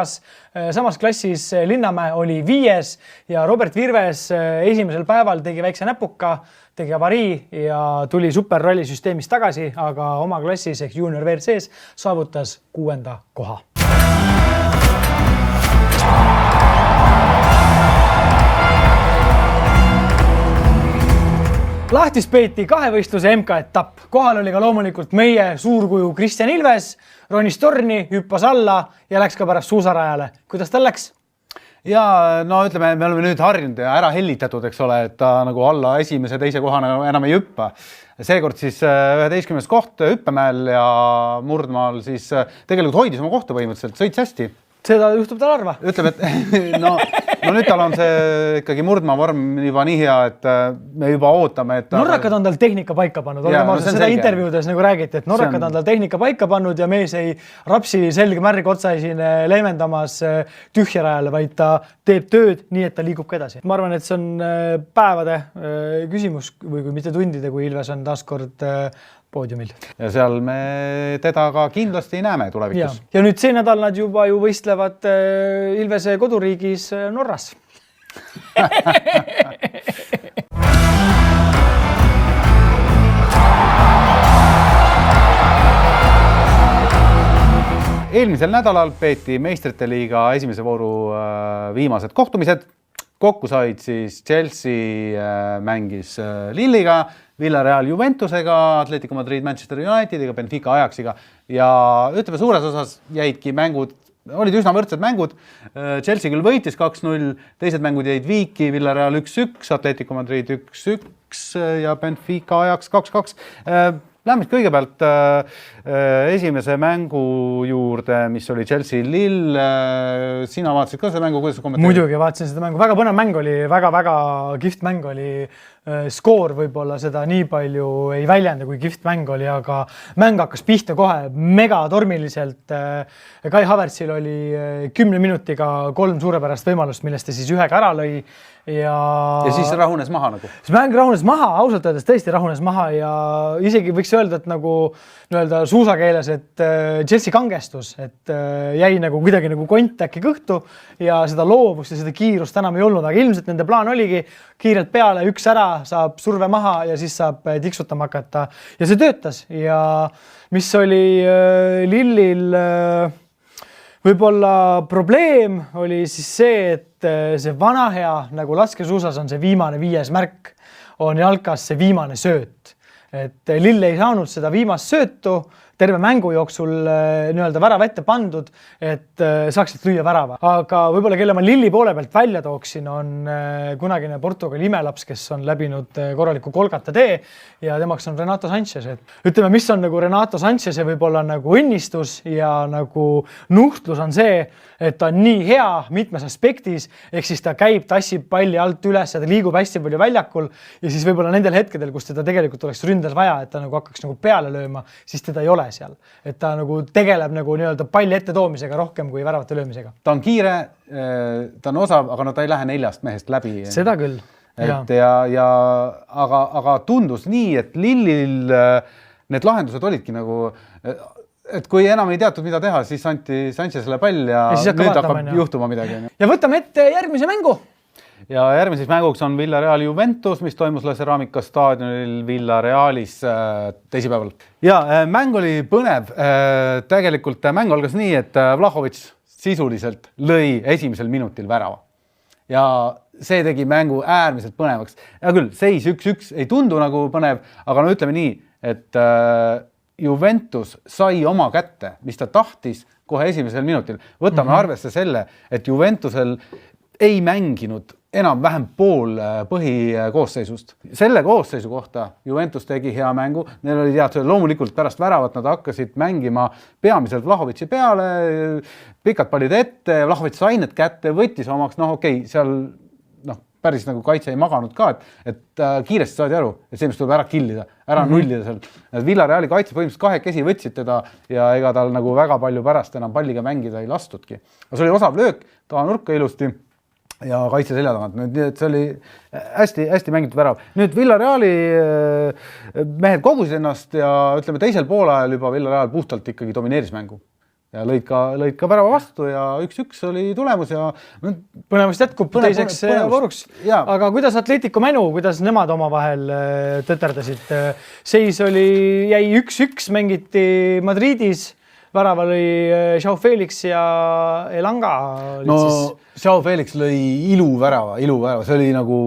Samas klassis Linnamäe oli 5. ja Robert Virves esimesel päeval tegi väikse näpuka, tegi avarii ja tuli superralli süsteemist tagasi, aga oma klassis ehk junior WRCs saavutas 6. koha. Lahtis peeti kahevõistluse MK-etapp. Kohal oli ka loomulikult meie suurkuju Kristjan Ilves, ronis torni, hüppas alla ja läks ka pärast suusarajale. Kuidas tal läks? ja no ütleme, me oleme nüüd harjunud ja ära hellitatud, eks ole, et ta nagu alla esimese, teise kohana enam ei hüppa. Seekord siis 11. koht hüppemäel ja murdmaal siis tegelikult hoidis oma kohta põhimõtteliselt, sõits hästi. Seda juhtub tal harva. Ütleb, et no nüüd tal on see ikkagi murdmaa vorm juba nii hea, et me juba ootame, et norrakad on tal tehnika paika pannud, seda intervjuudes nagu räägiti, et norrakad on tal tehnika paika pannud ja mees ei rapsi selge märg otsaesine leevendamas tühja rajale, vaid ta teeb tööd nii, et ta liigub ka edasi. Ma arvan, et see on päevade küsimus või kui mitte tundide, kui Ilves on taaskord poodiumil. Ja seal me teda ka kindlasti näeme tulevikus. Ja nüüd see nädal nad juba ju võistlevad Ilvese koduriigis Norras. Eelmisel nädalal peeti meistrite liiga esimese vooru viimased kohtumised. Kokku said siis Chelsea mängis Lilliga, Villarreal Juventusega, Atletico Madrid, Manchester Unitediga, Benfica Ajaxiga ja ütleme suures osas jäidki mängud, olid üsna võrdsed mängud. Chelsea küll võitis 2-0, teised mängud jäid viiki, Villarreal 1-1, Atletico Madrid 1-1 ja Benfica Ajax 2-2. Lähme kõigepealt esimese mängu juurde, mis oli Chelsea Lill. Sina vaatasid ka seda mängu, kuidas sa kommenteerid? Muidugi vaatasin seda mängu, väga põnev mäng oli, väga kihvt mäng oli. Skoor võib-olla seda nii palju ei väljenda, kui kihvt mäng oli, aga mäng hakkas pihta kohe megatormiliselt. Kai Havertzil oli 10 minutiga 3 suurepärast võimalust, millest ta siis ühega ära lõi. Ja siis rahunes maha nagu? See mäng rahunes maha, ausalt öeldes tõesti rahunes maha ja isegi võiks öelda, et nagu suusakeeles, et Chelsea kangestus, et jäi nagu kuidagi nagu kont äkki kõhtu ja seda loovust ja seda kiirust enam ei olnud, aga ilmselt nende plaan oligi kiirelt peale, üks ära, saab surve maha ja siis saab tiksutama hakata ja see töötas ja mis oli Lillil võib-olla probleem oli siis see, et see vana hea, nagu laskesuusas on see viimane 5. märk, on jalkas see viimane sööt. Et Lill ei saanud seda viimast söötu terve mängu jooksul värava ette pandud, et saaksid lüüa värava. Aga võib-olla kelle ma Lilli poole pealt välja tooksin, on kunagine Portugali imelaps, kes on läbinud korraliku Kolgata tee ja temaks on Renato Sanchez. Et ütleme, mis on nagu Renato Sanchez'e võib-olla nagu õnnistus ja nagu nuhtlus on see, et ta on nii hea mitmes aspektis, ehk siis ta käib, tassib palli alt üles ja ta liigub hästi palju väljakul ja siis võib-olla nendel hetkedel, kus teda tegelikult oleks ründes vaja, et ta nagu hakkaks nagu peale lööma, siis teda ei ole seal. Et ta nagu tegeleb nagu palli ette toomisega rohkem kui väravate löömisega. Ta on kiire, ta on osav, aga ta ei lähe 4 mehest läbi. Seda küll. Aga tundus nii, et Lillil need lahendused olidki nagu, et kui enam ei teatud, mida teha, siis anti Sanchez'le pall ja nüüd hakkab juhtuma midagi. Ja võtame ette järgmise mängu. Ja järgmises mänguks on Villarreal Juventus, mis toimus La Ceramica staadionil Villarrealis teisipäeval. Ja mäng oli põnev. Tegelikult mäng algas nii, et Vlahovic sisuliselt lõi esimesel minutil värava. Ja see tegi mängu äärmiselt põnevaks. Ja küll, seis 1-1 ei tundu nagu põnev, aga no ütleme nii, et Juventus sai oma kätte, mis ta tahtis kohe esimesel minutil. Võtame arvesse selle, et Juventusel ei mänginud enam-vähem pool põhikoosseisust. Selle koosseisu kohta Juventus tegi hea mängu. Neil oli loomulikult pärast väravat, nad hakkasid mängima peamiselt Vlahovici peale, pikad pallid ette, Vlahovic sai need kätte, võttis omaks, seal päris nagu kaitse ei maganud ka, et kiiresti saadi aru, et see, mis tuleb ära killida, ära nullida seal. Villarreali kaitse põhimõtteliselt 2 käsi võtsid teda ja ega tal nagu väga palju pärast enam palliga mängida ei lastudki. See oli osav löök, ta nurka ilusti ja kaitse selja tagant. Nüüd see oli hästi mängitud värav. Nüüd Villarreali mehed kogusid ennast ja ütleme teisel poolajal juba Villarreal puhtalt ikkagi domineeris mängu. Ja lõid ka värava vastu ja 1-1 oli tulemus ja põnevust jätkub teiseks vooruks. Aga kuidas Atletico Mänu, kuidas nemad omavahel tõterdasid? Seis jäi 1-1, mängiti Madridis, värava lõi Joao Felix ja Elanga. No Joao Felix lõi iluvärava, see oli nagu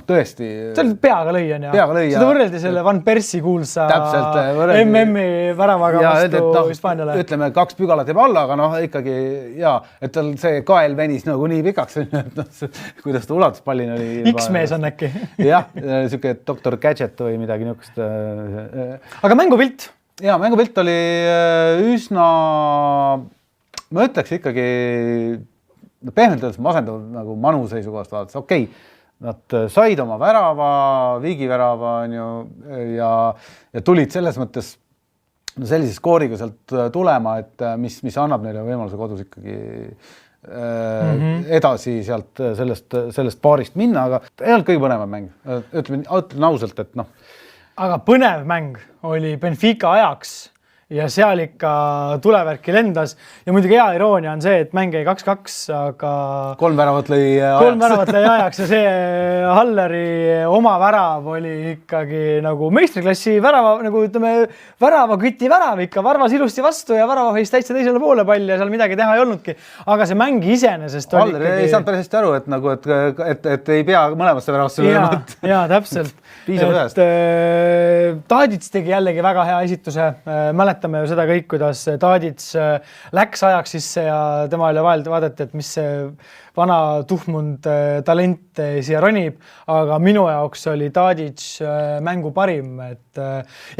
tõesti. See oli peaga lõi, on ja. Seda võrreldi selle Van Persie kuulsa MM-i väravaga vastu Hispaaniale. Ütleme, 2 pügalat jääb alla, aga ikkagi et tal see kael venis nagu nii pikaks, kuidas ta ulatuspallina oli. X-mees on äkki. Jah, siuke Dr. Gadget või midagi niukest. Aga mängupilt? Ja mängupilt oli üsna, ma ütleks ikkagi pehmelt öeldes masendav nagu Manu seisukohast vaadates. Okei, nad said oma värava, viigivärava ja tulid selles mõttes sellise skooriga sealt tulema, et mis annab neile võimaluse kodus ikkagi edasi sealt sellest paarist minna, aga ei olnud kõige põnevam mäng. Ütlen ausalt, et Aga põnev mäng oli Benfica ajaks ja seal ikka tulevärki lendas ja muidugi hea iroonia on see, et mäng jäi 2-2, aga 3 väravat lõi ajaks ja see Halleri oma värav oli ikkagi nagu meistriklassi värava, nagu ütleme, väravaküti värav ikka, varvas ilusti vastu ja värava võis täitsa teisele poole pall ja seal midagi teha ei olnudki. Aga see mäng iseenesest oli Haller ei saanud päris hästi aru, et ei pea mõlemasse väravasse lööma. Jaa, täpselt. Piisab ühest. Tadic tegi jällegi väga hea esituse. Mäletame ju seda kõik, kuidas Tadic läks ajaks sisse ja tema oli vahel vaadati, et mis see vana tuhmund talent siia ronib, aga minu jaoks oli Tadic mängu parim, et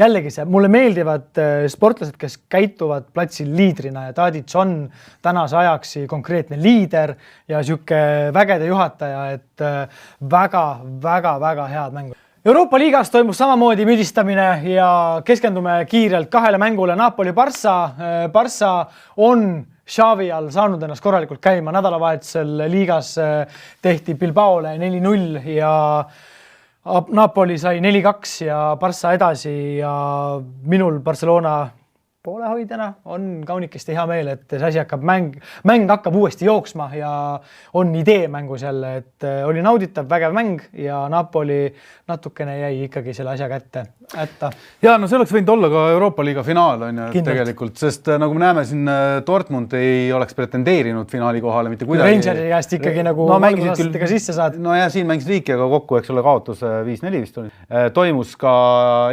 jällegi see, mulle meeldivad sportlased, kes käituvad platsil liidrina ja Tadic on tänase ajaks konkreetne liider ja siuke vägede juhataja, et väga head mängu. Euroopa liigas toimus samamoodi müdistamine ja keskendume kiirelt 2 mängule Napoli-Barça. Barça on Xavi all saanud ennast korralikult käima. Nädalavahetusel liigas tehti Bilbaole 4-0 ja Napoli sai 4-2 ja Barça edasi ja minul Barcelona poolehoidjana on kaunikesti hea meel, et see asi hakkab mäng hakkab uuesti jooksma ja on idee mängus jälle, et oli nauditav, vägev mäng ja Napoli natukene jäi ikkagi selle asja kätte. Ja see oleks võinud olla ka Euroopa liiga finaal on ju tegelikult, sest nagu me näeme siin Dortmund ei oleks pretendeerinud finaali kohale mitte kuidagi. Rangeri käest ikkagi nagu valgusastega sisse saad. No ja siin mängis Riikiga kokku, eks ole, kaotus 5-4 vist oli. Toimus ka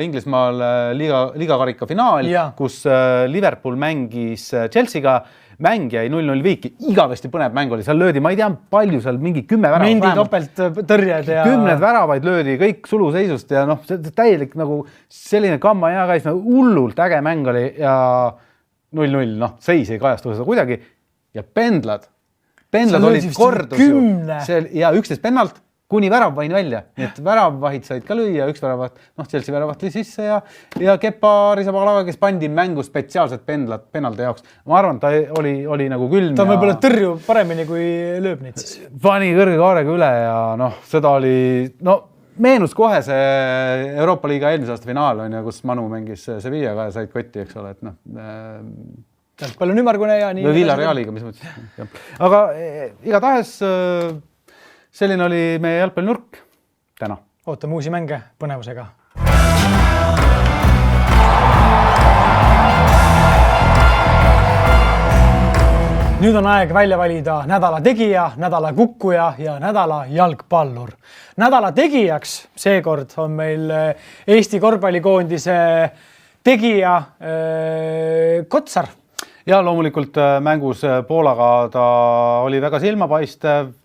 Inglismaal liigakarika finaal, kus Liverpool mängis Chelsea'ga, mäng jäi 0-0 viiki, igavesti põnev mäng oli, seal löödi, ma ei tea palju seal mingi 10 väravat. Mendi topelt tõrjed ja 10 väravaid löödi kõik suluseisust ja täielik nagu selline kamma ja käis hullult äge mäng oli ja 0-0, seis ei kajastu seda kuidagi ja pendlad olid kordus ju ja 11 pennalt kuni väravvain välja, nii et väravvahid said ka lüüa, üks väravat, Chelsea väravat lõi sisse ja Kepa Arrizabalaga, kes pandi mängu spetsiaalselt penalde jaoks. Ma arvan, ta oli nagu külm. Ta võib-olla tõrju paremini kui lööb neid siis. Pani kõrge kaarega üle ja seda oli, meenus kohe see Euroopa liiga eelmise aasta finaal on ja kus Manu mängis Sevillaga ja said kotti, eks ole, et palju ümmargune ja nii. Või Villarealiga, mis mõttes. Aga igatahes selline oli meie jalgpallinurk täna. Ootame uusi mänge põnevusega. Nüüd on aeg välja valida nädala tegija, nädala kukkuja ja nädala jalgpallur. Nädala tegijaks seekord on meil Eesti korvpallikoondise tegija Kotsar. Ja loomulikult mängus Poolaga ta oli väga silmapaistev,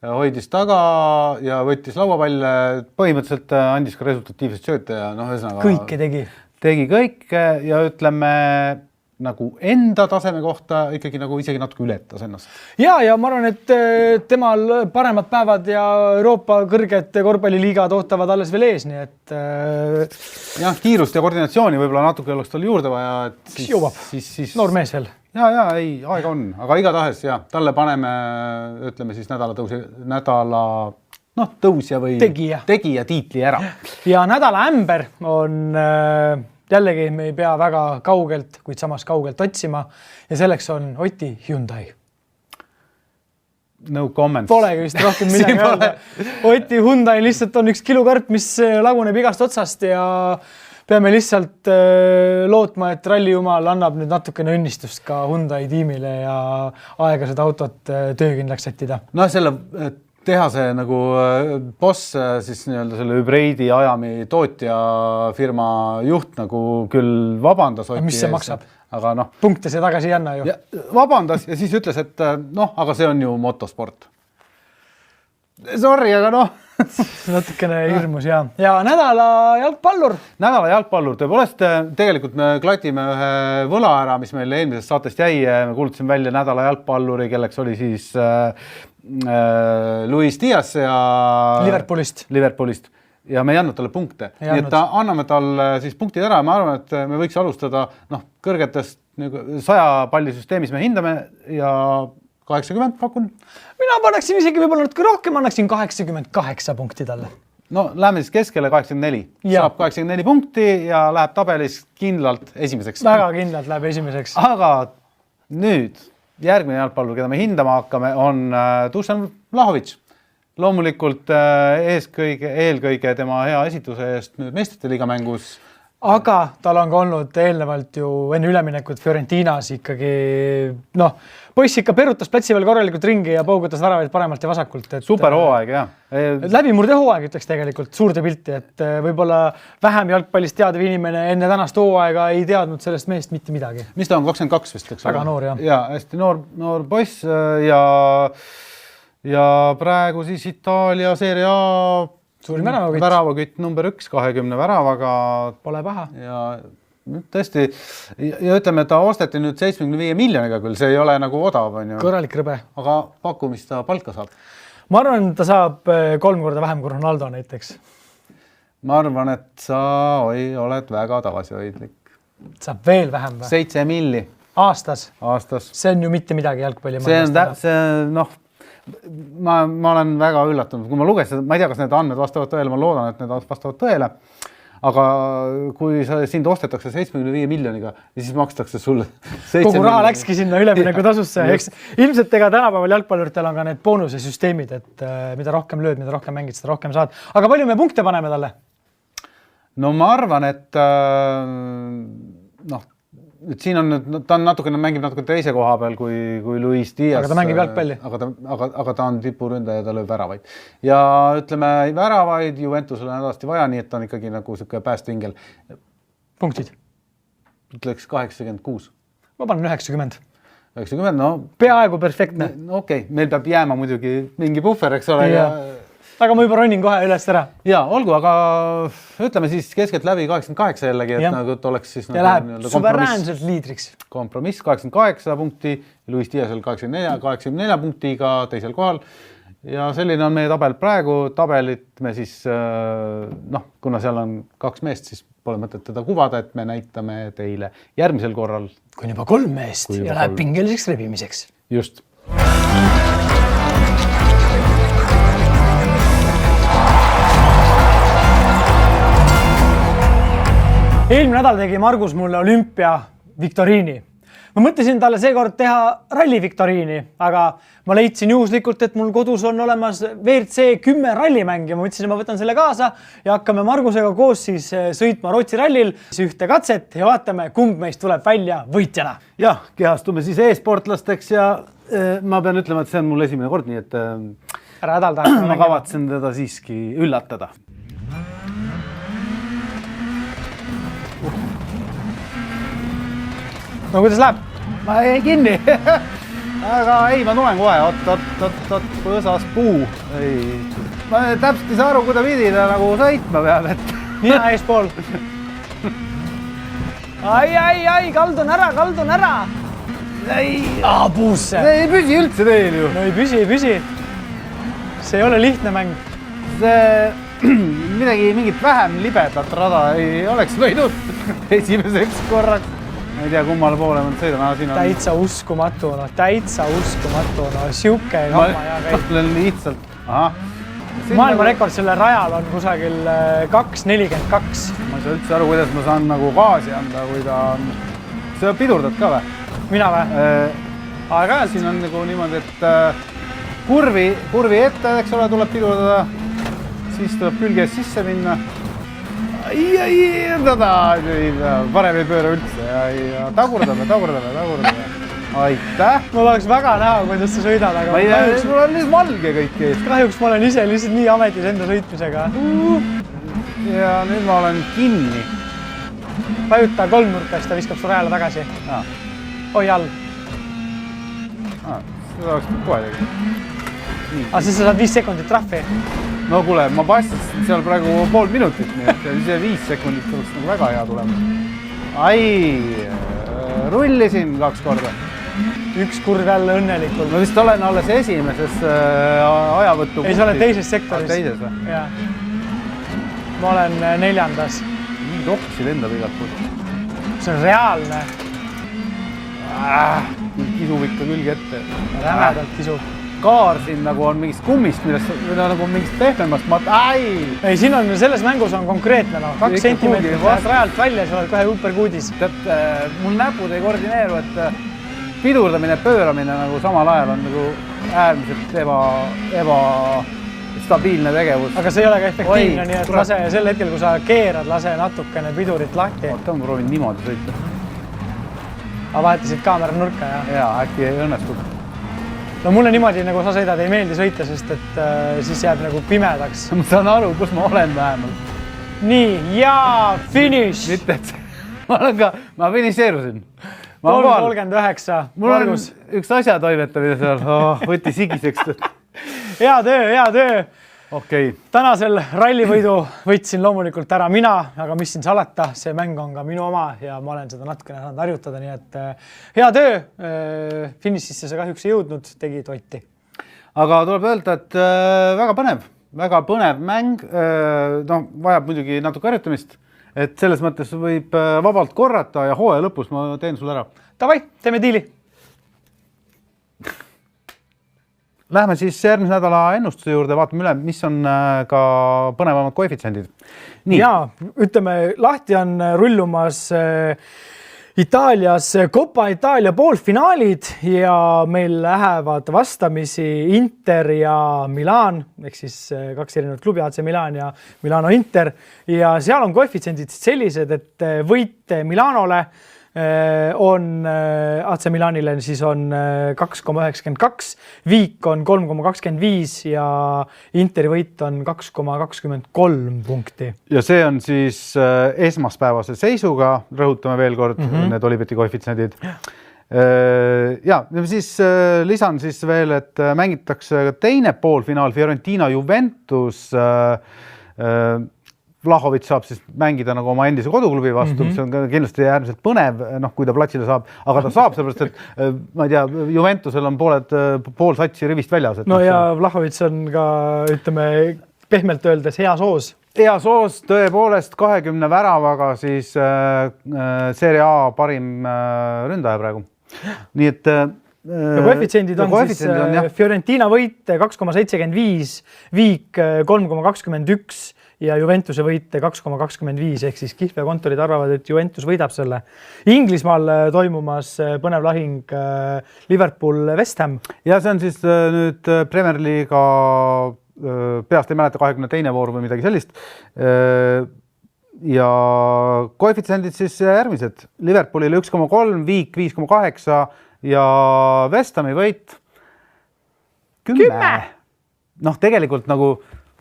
hoidis taga ja võttis lauapalle, põhimõtteliselt andis ka resultatiivset sööte ja kõike tegi kõike ja ütleme nagu enda taseme kohta ikkagi nagu isegi natuke ületas ennast. Ja ma arvan, et temal paremad päevad ja Euroopa kõrged korvpalliliigad ootavad alles veel ees, nii et kiirust ja koordinatsiooni võib-olla natuke oleks tal juurde vaja, et siis noor mees veel. Ja, ei, aega on, aga igatahes talle paneme, ütleme siis tõusja või tegija tiitli ära. Ja nädala ämber on jällegi, me ei pea väga kaugelt, kuid samas kaugelt otsima ja selleks on Oti Hyundai. No comments. Polegi vist rohkem midagi öelda. Oti Hyundai lihtsalt on üks kilukarp, mis laguneb igast otsast ja peame lihtsalt lootma, et rallijumal annab nüüd natukene õnnistust ka Hyundai tiimile ja aega seda autot töökindlaks sättida. No selle tehase nagu boss, siis nii-öelda selle hübriidi ajami tootja firma juht nagu küll vabandas. Mis see maksab? Aga noh. Punkte see tagasi ei anna ju. Vabandas ja siis ütles, et noh, aga see on ju motosport. Sorry, aga noh. Natukene hirmus ja nädala jalgpallur. Nädala jalgpallur. Tõepoolest, tegelikult me klatime ühe võla ära, mis meil eelmisest saatest jäi. Me kuulutasime välja nädala jalgpalluri, kelleks oli siis Luis Diaz ja Liverpoolist. Ja me ei andnud talle punkte. Nii et anname talle siis punktid ära. Ma arvan, et me võiks alustada kõrgetest 100 pallisüsteemis me hindame ja 80 pakun. Mina paneksin isegi võib-olla natuke rohkem, annaksin 88 punkti talle. No lähme siis keskele 84. Saab 84 punkti ja läheb tabelis kindlalt esimeseks. Väga kindlalt läheb esimeseks. Aga nüüd järgmine jalgpallur, keda me hindama hakkame, on Dušan Vlahović. Loomulikult eelkõige tema hea esituse eest meistrite liiga mängus. Aga tal on ka olnud eelnevalt ju enne üleminekut Fiorentinas ikkagi, poiss ikka perutas platsi veel korralikult ringi ja paugutas väravaid paremalt ja vasakult. Super hooaeg, jah. Läbimurde hooaeg ütleks tegelikult suurde pilti, et võib-olla vähem jalgpallist teadev inimene enne tänast hooaega ei teadnud sellest mehest mitte midagi. Mis ta on, 22 vist? Väga noor, jah. Ja, hästi noor poiss ja praegu siis Itaalia Serie A väravakütt number 1, 20 väravaga. Pole paha. Ja tõesti, ja ütleme, et ta osteti nüüd 75 miljoniga küll, see ei ole nagu odav. On ju. Kõrralik rõbe. Aga paku, mis ta palka saab? Ma arvan, et ta saab 3 korda vähem kui Ronaldo näiteks. Ma arvan, et sa oled väga tagasihoidlik. Saab veel vähem või? 7 milli. Aastas? See on ju mitte midagi jalgpalli. Ma olen väga üllatunud, kui ma lugesin, ma ei tea, kas need andmed vastavad tõele, ma loodan, et need vastavad tõele, aga kui sind ostetakse 75 miljoniga ja siis makstakse sulle 7 kogu raha läkski sinna ülemineku tasusse. Ilmselt ega tänapäeval jalgpalluritel on ka need boonusesüsteemid, et mida rohkem lööd, mida rohkem mängid, seda rohkem saad. Aga palju me punkte paneme talle? No ma arvan, et siin on, ta mängib natuke teise koha peal kui Luis Diaz. Aga ta mängib jalgpalli. Aga ta on tipuründaja ja ta lööb väravaid. Ja ütleme, väravaid Juventusele on hädasti vaja, nii et ta on ikkagi nagu siuke päästvingel. Punktid? Ütleks 86. Ma panen 90. 90, no. Peaaegu perfektne. Okei, meil peab jääma muidugi mingi puffer, eks ole. Aga ma juba ronin kohe üles ära. Ja, olgu, aga ütleme siis keskelt läbi 88 jällegi, et nagu oleks siis ja läheb suveräänselt liidriks. Kompromiss 88 punkti, Luis Diaz'el 84 punktiga teisel kohal. Ja selline on meie tabel praegu. Tabelit me siis, kuna seal on 2 meest, siis pole mõtet teda kuvada, et me näitame teile järgmisel korral. Kui on juba 3 meest ja läheb pingeliseks rebimiseks. Just. Eelmine nädal tegi Margus mulle olümpia viktoriini. Ma mõtlesin talle seekord teha ralli viktoriini, aga ma leidsin juhuslikult, et mul kodus on olemas WRC 10 rallimäng ja ma mõtlesin, et ma võtan selle kaasa ja hakkame Margusega koos siis sõitma Rootsi rallil ühte katset ja vaatame, kumb meist tuleb välja võitjana. Jah, kehastume siis e-sportlasteks ja ma pean ütlema, et see on mul esimene kord, nii et ära hädalda. Ma kavatsen teda siiski üllatada. No kuidas läheb? Ma jäin kinni. Aga ei, ma tulen kohe. Oot, põõsas puu. Ma täpselt ei saa aru, kuida pidi ta nagu sõitma peab. Nina eespool. Ai, kaldun ära. Puusse. Ei püsi üldse teel ju. No ei püsi. See ei ole lihtne mäng. Mingit vähem libedat rada ei oleks võinud esimeseks korraks. Ma ei tea, kummale poole ma sõidan. Täitsa uskumatu. Siuke kamma ja käib. Ma olen lihtsalt. Maailmarekord selle rajal on kusagil 2.42. Ma ei saa üldse aru, kuidas ma saan nagu gaasi anda, kui ta on... Sa pidurdad ka või? Mina või? Aga siin on nagu niimoodi, et kurvi ette, eks ole, tuleb pidurdada. Siis tuleb külge sisse minna. parem ei pööra üldse ja tagurdame. Aitäh! Mul oleks väga näha, kuidas sa sõidad, aga mul on lihtsalt valge kõik ees. Kahjuks ma olen ise lihtsalt nii ametis enda sõitmisega. Ja nüüd ma olen kinni. Vajuta kolmnurka, siis ta viskab su rajale tagasi. Oi all. Seda oleks kohe tegi. Aga siis sa saad 5 sekundit trahvi. No kuule, ma pastasin seal praegu pool minutit, nii et ise 5 sekundit oleks nagu väga hea tulema. Rullisin 2 korda. Üks kurv jälle õnnelikult. Ma vist olen alles esimeses ajavõttu. Ei, sa oled teises sektoris. Teises või? Jaa. Ma olen 4. Nii tohksid enda igalt poolt. See on reaalne. Kisub ikka külge ette. Rämedalt kisub. Kaar siin nagu on mingist kummist, või nagu mingist pehmemast. Ei, siin on selles mängus on konkreetne. 2 sentimeetrit lähed rajalt välja ja sa oled kohe hüperkuudis. Mul näpud ei koordineeru, et pidurdamine ja pööramine nagu samal ajal on nagu äärmiselt ebastabiilne tegevus. Aga see ei ole ka efektiivne, nii et lase sel hetkel, kui sa keerad, lase natukene pidurit lahti. Oota, ma proovin niimoodi sõita. Aga vahetasid kaamera nurka, jah? Jaa, äkki õnnestub. No mulle niimoodi, nagu sa sõidad, ei meeldi sõita, sest et siis jääb nagu pimedaks. Ma saan aru, kus ma olen vähemalt. Nii, ja finish! Mitte, et ma finiseerusin. 3.39. Mul on üks asja toimetamine seal, võtti sigiseks. Hea töö. Okei. Tänasel rallivõidu võtsin loomulikult ära mina, aga mis siin salata, see mäng on ka minu oma ja ma olen seda natukene saanud harjutada, nii et hea töö. Finishisse sa kahjuks ei jõudnud, tegi totti. Aga tuleb öelda, et väga põnev mäng. No, vajab muidugi natuke harjutamist. Et selles mõttes võib vabalt korrata ja hooaja lõpus ma teen sulle ära. Davai, teeme diili. Lähme siis järgmise nädala ennustuse juurde, vaatame üle, mis on ka põnevamad koefitsendid. Nii. Ja, ütleme, lahti on rullumas Itaalias Coppa Itaalia poolfinaalid ja meil lähevad vastamisi Inter ja Milan, ehk siis 2 erinevat klubi, AC Milan ja Milano Inter. Ja seal on koefitsendid sellised, et võit Milanole on AC Milanile siis on 2,92, viik on 3,25 ja Interi võit on 2,23 punkti. Ja see on siis esmaspäevase seisuga, rõhutame veel kord need Olibeti koefitsendid. Ja siis lisan siis veel, et mängitakse teine poolfinaal Fiorentina Juventus. Vlahovic saab siis mängida nagu oma endise koduklubi vastu, mis on kindlasti äärmiselt põnev, kui ta platsile saab, aga ta saab sellepärast, et ma ei tea, Juventusel on pool satsi rivist väljas. No ja Vlahovic on ka, ütleme, pehmelt öeldes hea soos. Hea soos, tõepoolest 20 väravaga siis Serie A parim ründaja praegu. Nii et koefitsendid on siis Fiorentina võit 2,75, viik 3,21 ja Juventuse võite 2,25 ehk siis kihlveokontorid arvavad, et Juventus võidab selle. Inglismaal toimumas põnev lahing Liverpool-West Ham. Ja see on siis nüüd Premier League'a peast ei mäleta 22. voor või midagi sellist. Ja koefitsendid siis järgmised. Liverpoolile 1,3, viik 5,8 ja West Hami võit 10. Noh, tegelikult nagu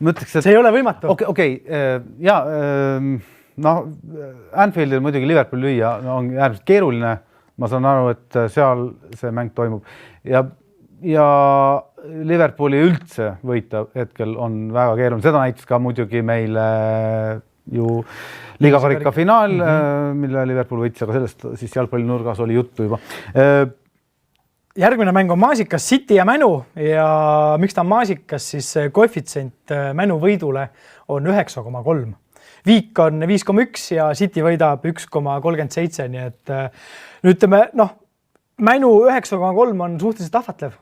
mõtleks, et see ei ole võimatu. Okei. Ja, Anfieldil muidugi Liverpool lüüa on äärmiselt keeruline. Ma saan aru, et seal see mäng toimub. Ja Liverpooli üldse võita hetkel on väga keeruline. Seda näitas ka muidugi meile ju liigakarika finaal, mille Liverpool võitis, aga sellest siis jalgpallinurgas oli juttu juba. Järgmine mäng on maasikas City ja Mänu ja miks ta on maasikas, siis koefitsient Mänu võidule on 9,3. Viik on 5,1 ja City võidab 1,37, nii et ütleme, Mänu 9,3 on suhteliselt ahvatlev,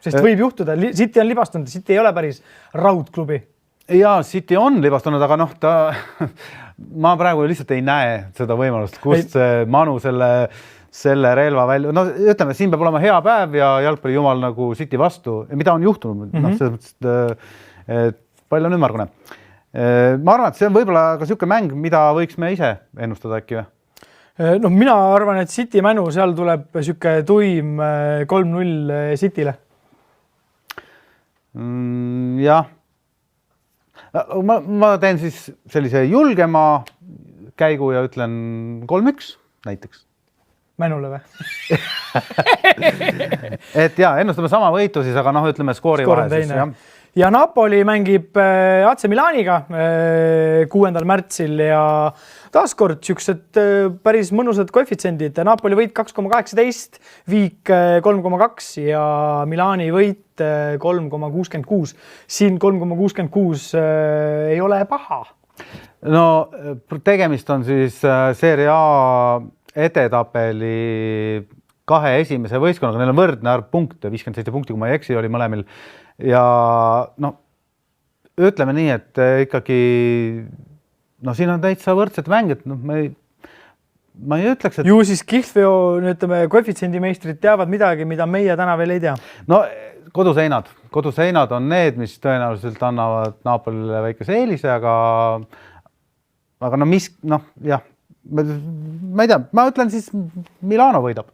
sest võib juhtuda, City on libastunud, City ei ole päris raudklubi. Ja City on libastunud, aga ma praegu lihtsalt ei näe seda võimalust, kust Manu selle relva välja, ütleme, siin peab olema hea päev ja jalgpalli jumal nagu City vastu, mida on juhtunud, selles mõttes, et palju on ümmargune. ma arvan, et see on võib-olla ka niisugune mäng, mida võiks me ise ennustada äkki või? No mina arvan, et City Manu, seal tuleb niisugune tuim 3-0 Cityle. Jah. Ma teen siis sellise julgema käigu ja ütlen 3-1 näiteks. Mänule või? Et jaa, ennustame sama võitu siis, aga ütleme skoori vahe siis, jah. Ja Napoli mängib AC Milaniga 6. märtsil ja taaskord niisugused päris mõnusad koefitsendid. Napoli võit 2,18, Viik 3,2 ja Milani võit 3,66. Siin 3,66 ei ole paha. No tegemist on siis Serie A edetabeli 2 esimese võistkonnaga, neil on võrdne arv punkte, 57 punkti, kui ma ei eksi, oli mõlemil. Ja ütleme nii, et ikkagi siin on täitsa võrdsed mängid, ma ei ütleks, et... Ju siis Kihlveo, ütleme, koefitsiendimeistrid teavad midagi, mida meie täna veel ei tea. No koduseinad on need, mis tõenäoliselt annavad Napolile väikese eelise, aga jah, ma ei tea, ma ütlen siis Milano võidab.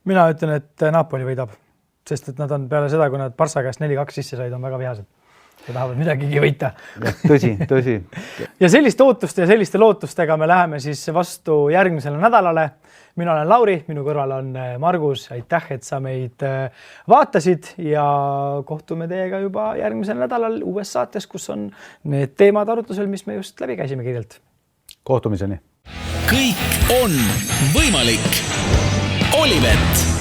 Mina ütlen, et Napoli võidab, sest et nad on peale seda, kui nad Barca käest 4-2 sisse said, on väga vihased. Ja tahavad midagigi võita. Tõsi. Ja selliste ootuste ja selliste lootustega me läheme siis vastu järgmisele nädalale. Mina olen Lauri, minu kõrval on Margus. Aitäh, et sa meid vaatasid ja kohtume teiega juba järgmisel nädalal uues saates, kus on need teemad arutusel, mis me just läbi käisime kirjalt. Kohtumiseni. Kõik on võimalik. Olivett.